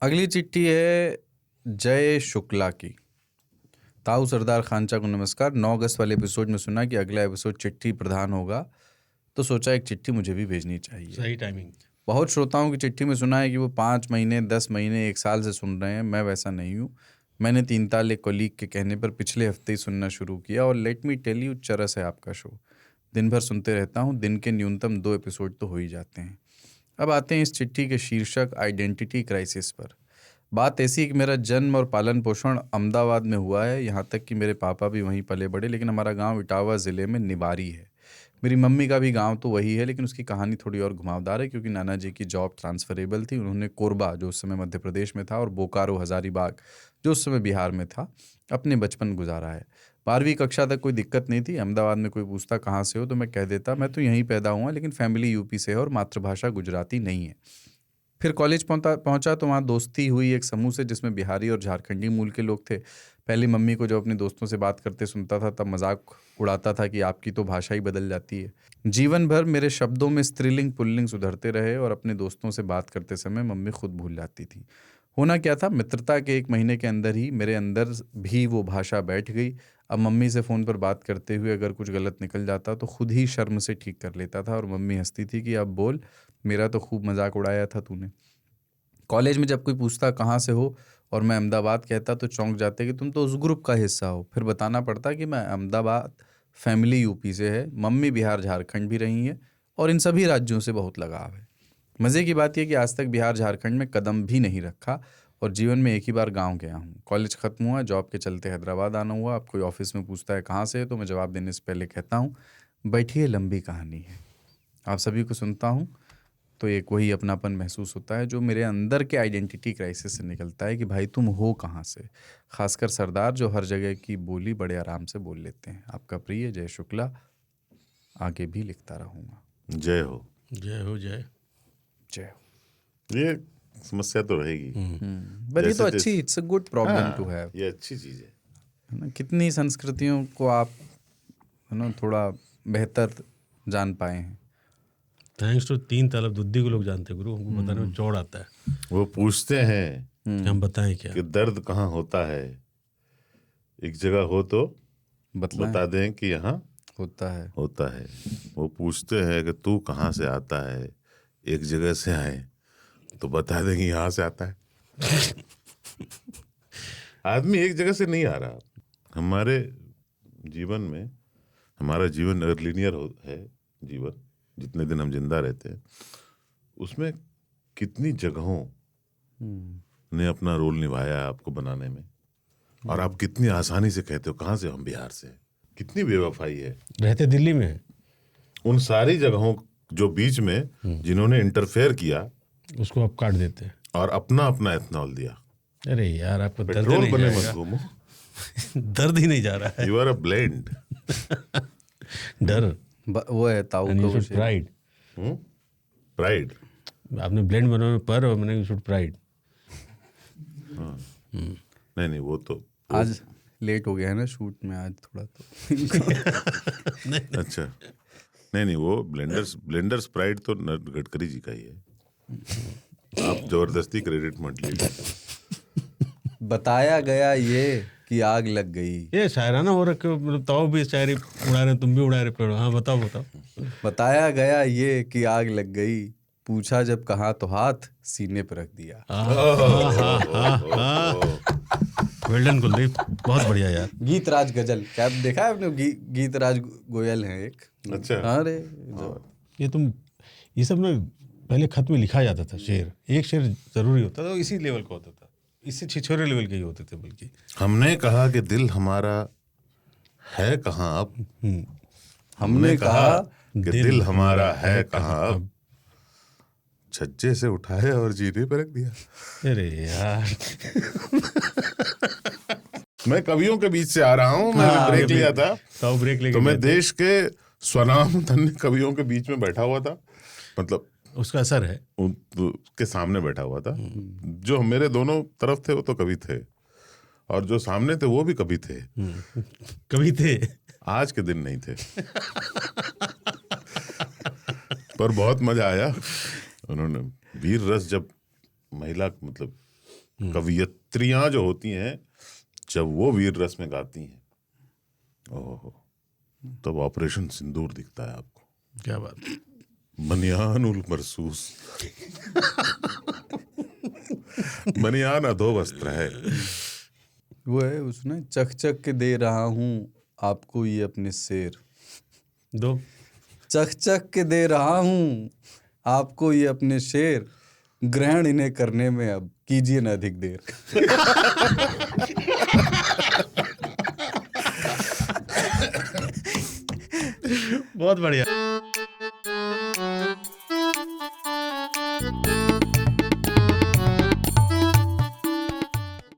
अगली चिट्ठी है जय शुक्ला की। ताऊ सरदार खानचा को नमस्कार। 9 अगस्त वाले एपिसोड में सुना कि अगला एपिसोड चिट्ठी प्रधान होगा, तो सोचा एक चिट्ठी मुझे भी भेजनी चाहिए। सही टाइमिंग। बहुत श्रोताओं की चिट्ठी में सुना है कि वो 5 महीने 10 महीने 1 साल से सुन रहे हैं। मैं वैसा नहीं हूँ। मैंने 3 ताल एक कलीग के कहने पर पिछले हफ्ते ही सुनना शुरू किया और लेट मी टेल यू, चरस है आपका शो। दिन भर सुनते रहता हूँ। दिन के न्यूनतम 2 एपिसोड तो हो ही जाते हैं। अब आते हैं इस चिट्ठी के शीर्षक आइडेंटिटी क्राइसिस पर। बात ऐसी है कि मेरा जन्म और पालन पोषण अहमदाबाद में हुआ है। यहाँ तक कि मेरे पापा भी वहीं पले बड़े, लेकिन हमारा गांव इटावा ज़िले में निवारी है। मेरी मम्मी का भी गांव तो वही है, लेकिन उसकी कहानी थोड़ी और घुमावदार है, क्योंकि नाना जी की जॉब ट्रांसफरेबल थी। उन्होंने कोरबा, जो उस समय मध्य प्रदेश में था, और बोकारो हज़ारीबाग, जो उस समय बिहार में था, अपने बचपन गुजारा है। 12वीं कक्षा तक कोई दिक्कत नहीं थी। अहमदाबाद में कोई पूछता कहाँ से हो, तो मैं कह देता मैं तो यहीं पैदा हुआ, लेकिन फैमिली यूपी से है और मातृभाषा गुजराती नहीं है। फिर कॉलेज पहुंचा तो वहाँ दोस्ती हुई एक समूह से, जिसमें बिहारी और झारखंडी मूल के लोग थे। पहले मम्मी को जब अपने दोस्तों से बात करते सुनता था, तब मजाक उड़ाता था कि आपकी तो भाषा ही बदल जाती है। जीवन भर मेरे शब्दों में स्त्रीलिंग पुल्लिंग सुधरते रहे और अपने दोस्तों से बात करते समय मम्मी खुद भूल जाती थी। होना क्या था, मित्रता के 1 महीने के अंदर ही मेरे अंदर भी वो भाषा बैठ गई। अब मम्मी से फ़ोन पर बात करते हुए अगर कुछ गलत निकल जाता तो खुद ही शर्म से ठीक कर लेता था, और मम्मी हंसती थी कि अब बोल, मेरा तो खूब मजाक उड़ाया था तूने। कॉलेज में जब कोई पूछता कहाँ से हो और मैं अहमदाबाद कहता, तो चौंक जाते कि तुम तो उस ग्रुप का हिस्सा हो। फिर बताना पड़ता कि मैं अहमदाबाद, फैमिली यूपी से है, मम्मी बिहार झारखंड भी रही है, और इन सभी राज्यों से बहुत लगाव है। मज़े की बात यह कि आज तक बिहार झारखंड में कदम भी नहीं रखा, और जीवन में एक ही बार गांव गया हूँ। कॉलेज ख़त्म हुआ, जॉब के चलते हैदराबाद आना हुआ। अब कोई ऑफिस में पूछता है कहाँ से है, तो मैं जवाब देने से पहले कहता हूँ बैठिए, लंबी कहानी है। आप सभी को सुनता हूँ तो एक वही अपनापन महसूस होता है जो मेरे अंदर के आइडेंटिटी क्राइसिस से निकलता है कि भाई तुम हो कहाँ से। खासकर सरदार, जो हर जगह की बोली बड़े आराम से बोल लेते हैं। आपका प्रिय जय शुक्ला। आगे भी लिखता रहूँगा। जय हो। जय हो। जय जय हो। ये समस्या तो रहेगी, बट ये तो अच्छी, it's a good problem to have. ये अच्छी चीज़ है ना। कितनी संस्कृतियों को आप थोड़ा बेहतर जान पाए हैं। थैंक्स टू 3 तालब दुद्दी को लोग जानते हैं गुरु, हमको बताने में चौड़ आता है। वो पूछते हैं कि हम बताएं क्या कि दर्द कहाँ होता है। एक जगह हो तो बता दें कि यहाँ होता है। वो पूछते हैं कि तू कहाँ से आता है। एक जगह से आए तो बता दें कि यहाँ से आता है। आदमी एक जगह से नहीं आ रहा। हमारे जीवन में, हमारा जीवन अगर लीनियर है जीवन, जितने दिन हम जिंदा रहते हैं, उसमें कितनी जगहों ने अपना रोल निभाया है आपको बनाने में। और आप कितनी आसानी से कहते हो कहाँ से, हम बिहार से। कितनी बेवफाई है। रहते दिल्ली में है। उन सारी जगहों जो बीच में जिन्होंने इंटरफेयर किया, उसको आप काट देते हैं और अपना अपना एथनॉल दिया। अरे यार, आपको दर्द पेट्रोल नहीं बने जाएगा। मत घूमो। दर्द ही नहीं जा रहा है। You are a blend. डर वो है ताऊ का प्राइड। प्राइड। आपने ब्लेंड बना में पर, और मैंने शुड प्राइड। नहीं वो तो आज लेट हो गया है ना शूट में आज थोड़ा तो। अच्छा नहीं वो ब्लेंडर्स प्राइड तो गडकरी जी का ही है। आप जबरदस्ती क्रेडिट मत लीजिए। बताया गया ये कि आग लग गई। ये शायराना हो रखे हो, मतलब ताऊ भी शायरी उड़ा रहे, तुम भी उड़ा रहे पेड़। हाँ बताओ। बताया गया ये कि आग लग गई, पूछा जब कहा तो हाथ सीने पर रख दिया। वेल्डन कुलदीप, बहुत बढ़िया यार। गीतराज गजल, क्या देखा है आपने? गीतराज गोयल हैं एक। अच्छा। अरे ये सब ना पहले खत में लिखा जाता था। शेर, एक शेर जरूरी होता था, इसी लेवल का होता था, इससे छिछोरे लेवल के ही होते थे। बल्कि हमने कहा कि दिल हमारा है कहाँ अब। हमने कहा कि दिल हमारा है कहाँ अब। छज्जे से उठाया और जीने पर रख दिया। अरे यार, मैं कवियों के बीच से आ रहा हूँ। मैं ब्रेक लिया था तो ब्रेक लेके तो मैं देश के स्वनाम धन्य कवियों के बीच में बैठा हुआ था। मतलब उसका असर है, उनके सामने बैठा हुआ था। जो मेरे दोनों तरफ थे वो तो कवि थे, और जो सामने थे वो भी कवि थे। कवि थे, आज के दिन नहीं थे। पर बहुत मजा आया। उन्होंने वीर रस, जब महिला मतलब कवियत्रियां जो होती हैं जब वो वीर रस में गाती हैं, ओहो, तब ऑपरेशन सिंदूर दिखता है आपको। क्या बात। बनियान उल मरसूस बनियान अधो वस्त्र है। वो है उसने, चख चख के दे रहा हूँ आपको ये अपने शेर, दो चख चख के दे रहा हूँ आपको ये अपने शेर, ग्रहण इन्हें करने में अब कीजिए न अधिक देर। बहुत बढ़िया।